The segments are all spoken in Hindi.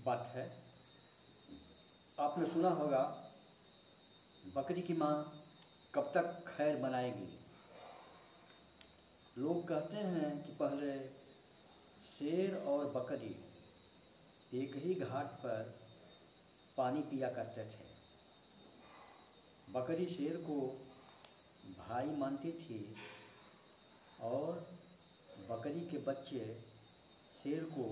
बात है। आपने सुना होगा, बकरी की माँ कब तक खैर मनाएगी। लोग कहते हैं कि पहले शेर और बकरी एक ही घाट पर पानी पिया करते थे। बकरी शेर को भाई मानती थी और बकरी के बच्चे शेर को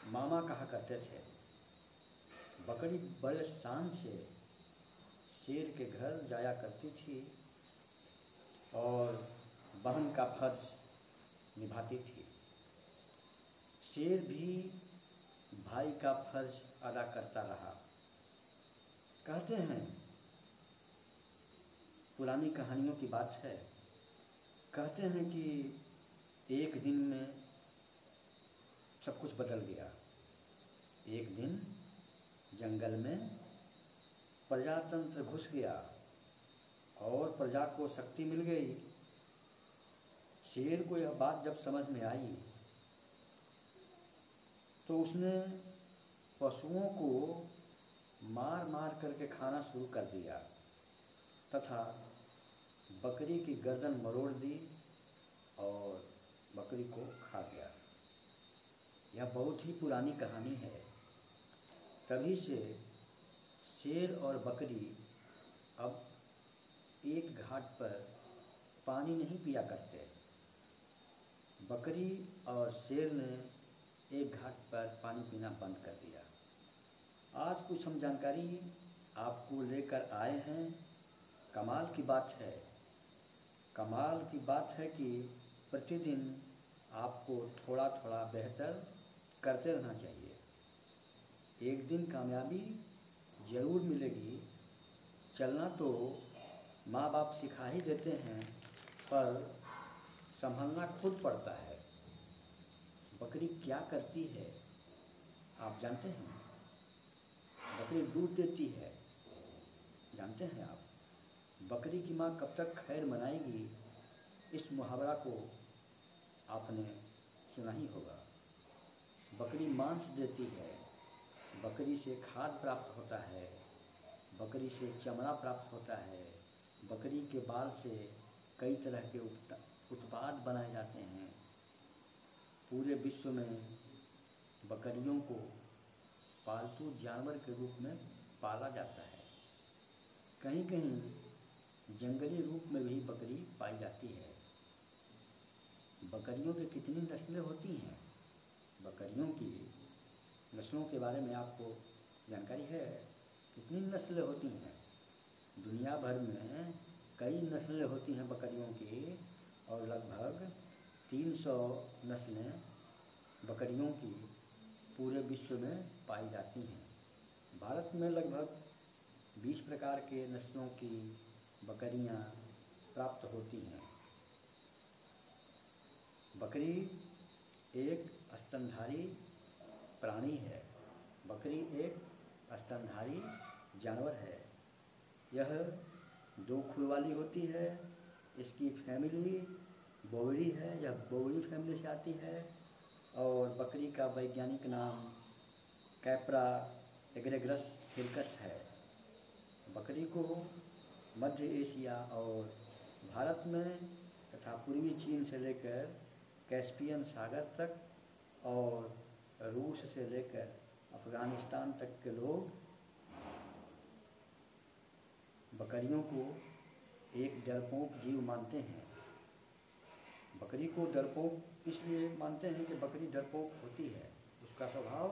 मामा कहा करते थे। बकरी बड़े शान से शेर के घर जाया करती थी और बहन का फर्ज निभाती थी। शेर भी भाई का फर्ज अदा करता रहा। कहते हैं, पुरानी कहानियों की बात है, कहते हैं कि एक दिन में सब कुछ बदल गया। एक दिन जंगल में प्रजातंत्र घुस गया और प्रजा को शक्ति मिल गई। शेर को यह बात जब समझ में आई तो उसने पशुओं को मार मार करके खाना शुरू कर दिया तथा बकरी की गर्दन मरोड़ दी और बकरी को खा गया। यह बहुत ही पुरानी कहानी है। तभी से शेर और बकरी अब एक घाट पर पानी नहीं पिया करते। बकरी और शेर ने एक घाट पर पानी पीना बंद कर दिया। आज कुछ हम जानकारी आपको लेकर आए हैं। कमाल की बात है, कमाल की बात है कि प्रतिदिन आपको थोड़ा थोड़ा बेहतर करते रहना चाहिए। एक दिन कामयाबी ज़रूर मिलेगी। चलना तो माँ बाप सिखा ही देते हैं, पर संभलना खुद पड़ता है। बकरी क्या करती है आप जानते हैं? बकरी दूध देती है, जानते हैं आप? बकरी की माँ कब तक खैर मनाएगी, इस मुहावरा को आपने सुना ही होगा। बकरी मांस देती है, बकरी से खाद प्राप्त होता है, बकरी से चमड़ा प्राप्त होता है, बकरी के बाल से कई तरह के उत्पाद बनाए जाते हैं। पूरे विश्व में बकरियों को पालतू जानवर के रूप में पाला जाता है। कहीं कहीं जंगली रूप में भी बकरी पाई जाती है। बकरियों की कितनी नस्लें होती हैं? बकरियों की नस्लों के बारे में आपको जानकारी है? कितनी नस्लें होती हैं? दुनिया भर में कई नस्लें होती हैं बकरियों की और लगभग 300 नस्लें बकरियों की पूरे विश्व में पाई जाती हैं। भारत में लगभग 20 प्रकार के नस्लों की बकरियां प्राप्त होती हैं। बकरी एक स्तनधारी प्राणी है। बकरी एक स्तनधारी जानवर है। यह 2 खुर वाली होती है। इसकी फैमिली बोवड़ी है, यह बोवड़ी फैमिली से आती है और बकरी का वैज्ञानिक नाम कैप्रा एग्रेगस हिरकस है। बकरी को मध्य एशिया और भारत में तथा पूर्वी चीन से लेकर कैस्पियन सागर तक और रूस से लेकर अफ़गानिस्तान तक के लोग बकरियों को एक डरपोक जीव मानते हैं। बकरी को डरपोक इसलिए मानते हैं कि बकरी डरपोक होती है, उसका स्वभाव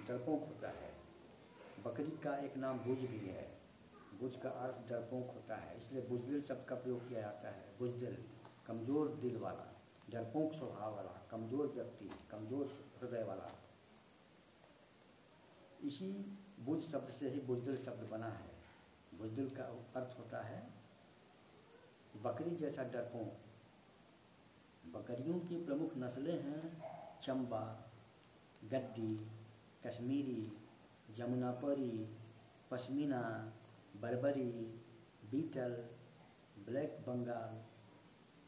डरपोक होता है। बकरी का एक नाम बुज भी है। बुज का अर्थ डरपोक होता है, इसलिए बुजदिल शब्द का प्रयोग किया जाता है। बुजदिल, कमज़ोर दिल वाला, डरपोक स्वभाव वाला, कमज़ोर व्यक्ति, कमज़ोर हृदय वाला। इसी बुज शब्द से ही बुजदिल शब्द बना है। बुजदिल का अर्थ होता है बकरी जैसा डरपोक। बकरियों की प्रमुख नस्लें हैं चंबा, गद्दी, कश्मीरी, जमुनापरी, पश्मीना, बर्बरी, बीटल, ब्लैक बंगाल,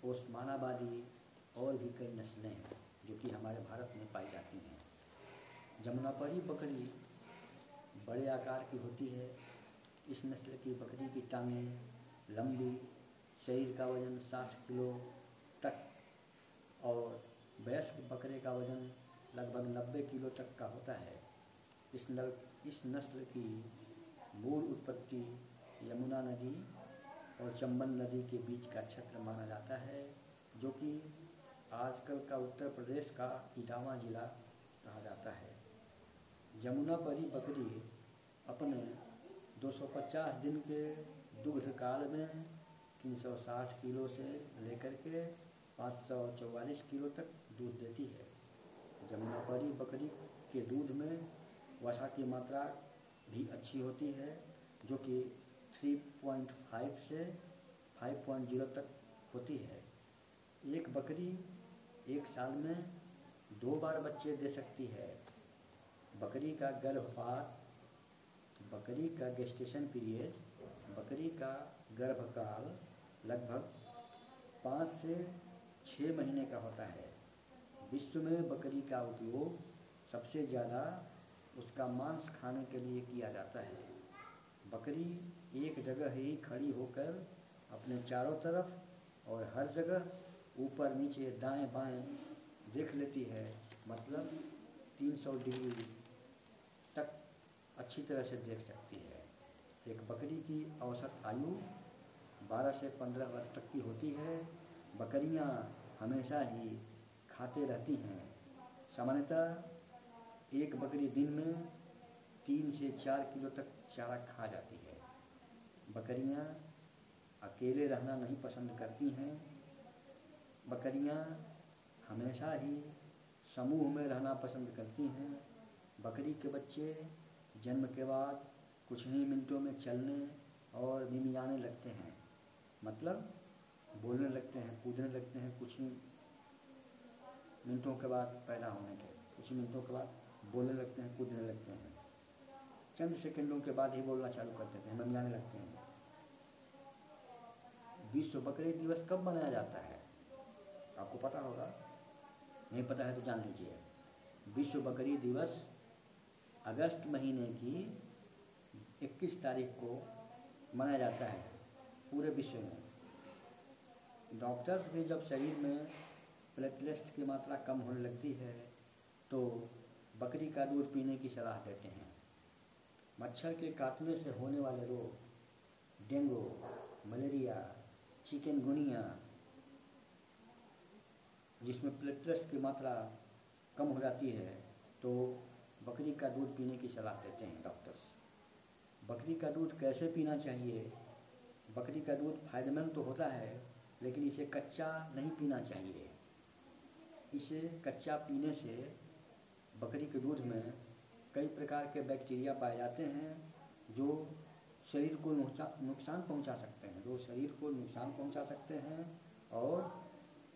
ओस्मानाबादी और भी कई नस्लें हैं जो कि हमारे भारत में पाई जाती हैं। जमुनापरी बकरी बड़े आकार की होती है। इस नस्ल की बकरी की टांगें लंबी, शरीर का वजन 60 किलो तक और वयस्क बकरे का वजन लगभग 90 किलो तक का होता है। इस नस्ल की मूल उत्पत्ति यमुना नदी और चंबल नदी के बीच का क्षेत्र माना जाता है, जो कि आजकल का उत्तर प्रदेश का इटावा जिला कहा जाता है। जमुनापरी बकरी अपने 250 दिन के दुग्ध काल में 360 किलो से लेकर के 544 किलो तक दूध देती है। जमुनापरी बकरी के दूध में वसा की मात्रा भी अच्छी होती है, जो कि 3.5 से 5.0 तक होती है। एक बकरी एक साल में 2 बार बच्चे दे सकती है। बकरी का गर्भपात, बकरी का गेस्टेशन पीरियड, बकरी का गर्भकाल लगभग 5 से 6 महीने का होता है। विश्व में बकरी का उपयोग सबसे ज़्यादा उसका मांस खाने के लिए किया जाता है। बकरी एक जगह ही खड़ी होकर अपने चारों तरफ और हर जगह ऊपर नीचे दाएं बाएं देख लेती है, मतलब 300 डिग्री तक अच्छी तरह से देख सकती है। एक बकरी की औसत आयु 12 से 15 वर्ष तक की होती है। बकरियां हमेशा ही खाते रहती हैं। सामान्यतः एक बकरी दिन में 3 से 4 किलो तक चारा खा जाती है। बकरियां अकेले रहना नहीं पसंद करती हैं। बकरियां हमेशा ही समूह में रहना पसंद करती हैं। बकरी के बच्चे जन्म के बाद कुछ ही मिनटों में चलने और मिमियाने लगते हैं, मतलब बोलने लगते हैं, कूदने लगते हैं। कुछ ही मिनटों के बाद पैदा होने के कुछ ही मिनटों के बाद बोलने लगते हैं, कूदने लगते हैं। चंद सेकंडों के बाद ही बोलना चालू कर देते हैं, मिमियाने लगते हैं। विश्व बकरी दिवस कब मनाया जाता है? आपको पता होगा, नहीं पता है तो जान लीजिए। विश्व बकरी दिवस अगस्त महीने की 21 तारीख को मनाया जाता है पूरे विश्व में। डॉक्टर्स भी जब शरीर में प्लेटलेट्स की मात्रा कम होने लगती है तो बकरी का दूध पीने की सलाह देते हैं। मच्छर के काटने से होने वाले रोग, डेंगू, मलेरिया, चिकनगुनिया, जिसमें प्लेटलेट्स की मात्रा कम हो जाती है, तो बकरी का दूध पीने की सलाह देते हैं डॉक्टर्स। बकरी का दूध कैसे पीना चाहिए? बकरी का दूध फायदेमंद तो होता है, लेकिन इसे कच्चा नहीं पीना चाहिए। इसे कच्चा पीने से बकरी के दूध में कई प्रकार के बैक्टीरिया पाए जाते हैं जो शरीर को नुकसान पहुंचा सकते हैं और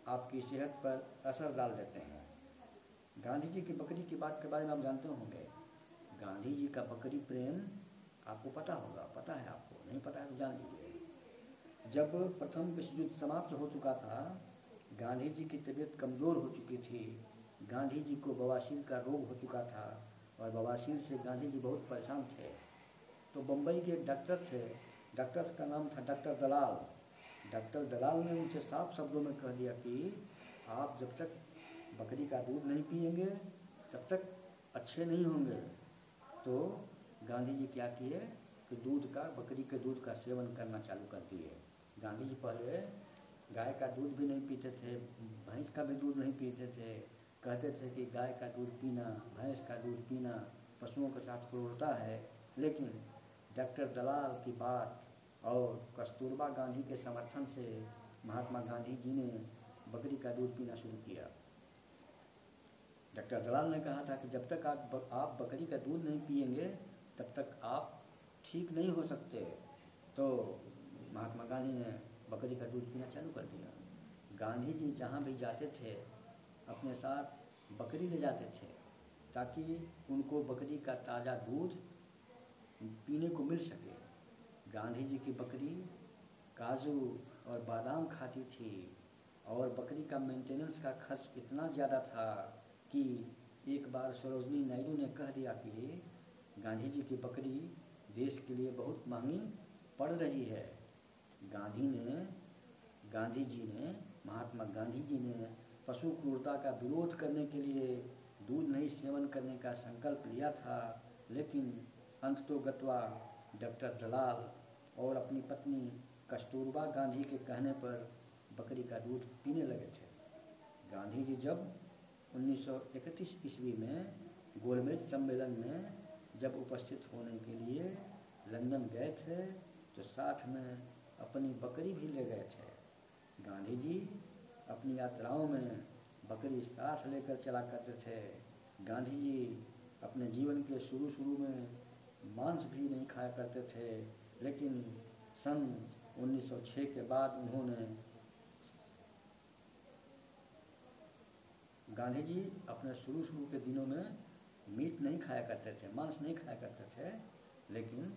आपकी सेहत पर असर डाल देते हैं। गांधी जी की बकरी की बात के बारे में आप जानते होंगे। गांधी जी का बकरी प्रेम आपको पता होगा, पता है आपको, नहीं पता है तो जान लीजिए। जब प्रथम विश्व युद्ध समाप्त हो चुका था, गांधी जी की तबीयत कमज़ोर हो चुकी थी। गांधी जी को बवासीर का रोग हो चुका था और बवासीर से गांधी जी बहुत परेशान थे। तो बम्बई के एक डॉक्टर थे, डॉक्टर का नाम था डॉक्टर दलाल। डॉक्टर दलाल ने उनसे साफ शब्दों में कह दिया कि आप जब तक बकरी का दूध नहीं पिएंगे तब तक अच्छे नहीं होंगे। तो गांधी जी क्या किए कि बकरी के दूध का सेवन करना चालू कर दिए। गांधी जी पहले गाय का दूध भी नहीं पीते थे, भैंस का भी दूध नहीं पीते थे। कहते थे कि गाय का दूध पीना, भैंस का दूध पीना पशुओं के साथ क्रूरता है। लेकिन डॉक्टर दलाल की बात और कस्तूरबा गांधी के समर्थन से महात्मा गांधी जी ने बकरी का दूध पीना शुरू किया। डॉक्टर दलाल ने कहा था कि जब तक आप बकरी का दूध नहीं पिएंगे तब तक आप ठीक नहीं हो सकते। तो महात्मा गांधी ने बकरी का दूध पीना चालू कर दिया। गांधी जी जहाँ भी जाते थे अपने साथ बकरी ले जाते थे ताकि उनको बकरी का ताज़ा दूध पीने को मिल सके। गांधी जी की बकरी काजू और बादाम खाती थी और बकरी का मेंटेनेंस का खर्च इतना ज़्यादा था कि एक बार सरोजनी नायडू ने कह दिया कि गांधी जी की बकरी देश के लिए बहुत महंगी पड़ रही है। गांधी जी ने महात्मा गांधी जी ने पशु क्रूरता का विरोध करने के लिए दूध नहीं सेवन करने का संकल्प लिया था, लेकिन अंततोगत्वा डॉक्टर दलाल और अपनी पत्नी कस्तूरबा गांधी के कहने पर बकरी का दूध पीने लगे थे। गांधी जी जब 1931 ईस्वी में गोलमेज सम्मेलन में जब उपस्थित होने के लिए लंदन गए थे तो साथ में अपनी बकरी भी ले गए थे। गांधी जी अपनी यात्राओं में बकरी साथ लेकर चला करते थे। गांधी जी अपने जीवन के शुरू में मांस भी नहीं खाया करते थे, लेकिन सन 1906 के बाद गांधी जी अपने शुरू के दिनों में मीट नहीं खाया करते थे, मांस नहीं खाया करते थे, लेकिन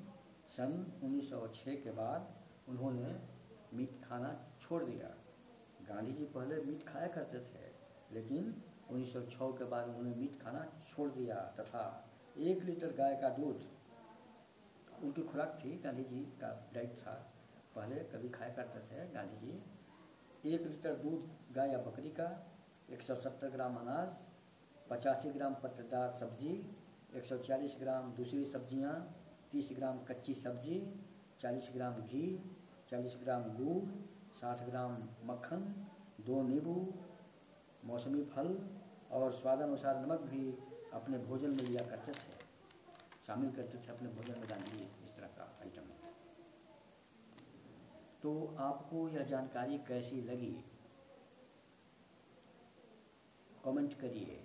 सन 1906 के बाद उन्होंने मीट खाना छोड़ दिया। गांधी जी पहले मीट खाया करते थे, लेकिन 1906 के बाद उन्होंने मीट खाना छोड़ दिया तथा 1 लीटर गाय का दूध उनकी खुराक थी। गांधी जी का डाइट था, पहले कभी खाया करते थे गांधी जी। 1 लीटर दूध गाय या बकरी का, 170 ग्राम अनाज, 85 ग्राम पत्तेदार सब्जी, 140 ग्राम दूसरी सब्जियां, 30 ग्राम कच्ची सब्जी, 40 ग्राम घी, 40 ग्राम गुड़, 60 ग्राम मक्खन, 2 नींबू, मौसमी फल और स्वादानुसार नमक भी अपने भोजन में लिया करते थे, शामिल करते थे अपने भोजन में गांधी जी इस तरह का आइटम। तो आपको यह जानकारी कैसी लगी? कमेंट करिए,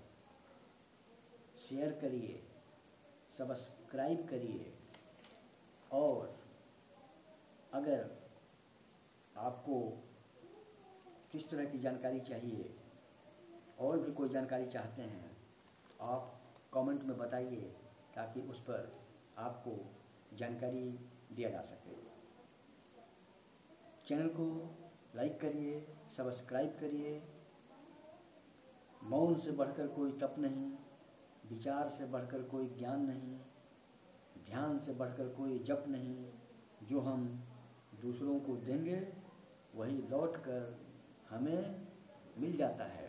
शेयर करिए, सब्सक्राइब करिए, और अगर आपको किस तरह की जानकारी चाहिए और भी कोई जानकारी चाहते हैं, आप कमेंट में बताइए ताकि उस पर आपको जानकारी दिया जा सके। चैनल को लाइक करिए, सब्सक्राइब करिए। मौन से बढ़कर कोई तप नहीं, विचार से बढ़कर कोई ज्ञान नहीं, ध्यान से बढ़कर कोई जप नहीं। जो हम दूसरों को देंगे वही लौट कर हमें मिल जाता है।